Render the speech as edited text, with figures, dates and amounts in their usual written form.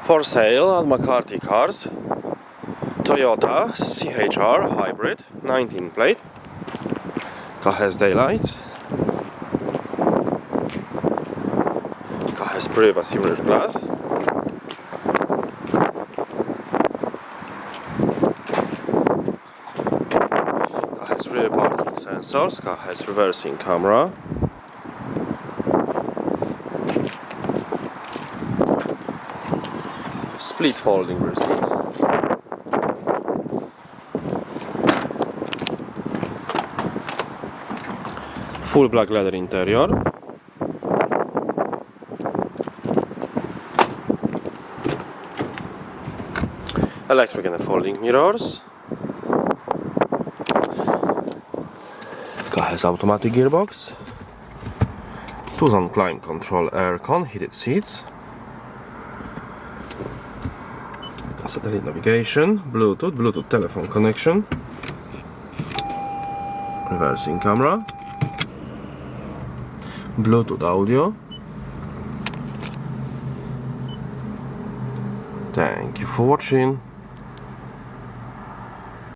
For sale at McCarthy Cars, Toyota CHR Hybrid 19 plate. Car has daylights. Car has privacy rear glass. Car has rear parking sensors. Car has reversing camera. Split folding rear seats. Full black leather interior. Electric and folding mirrors. Car has automatic gearbox. 2-zone climate control aircon, heated seats. Satellite navigation, Bluetooth telephone connection, reversing camera, Bluetooth audio. Thank you for watching.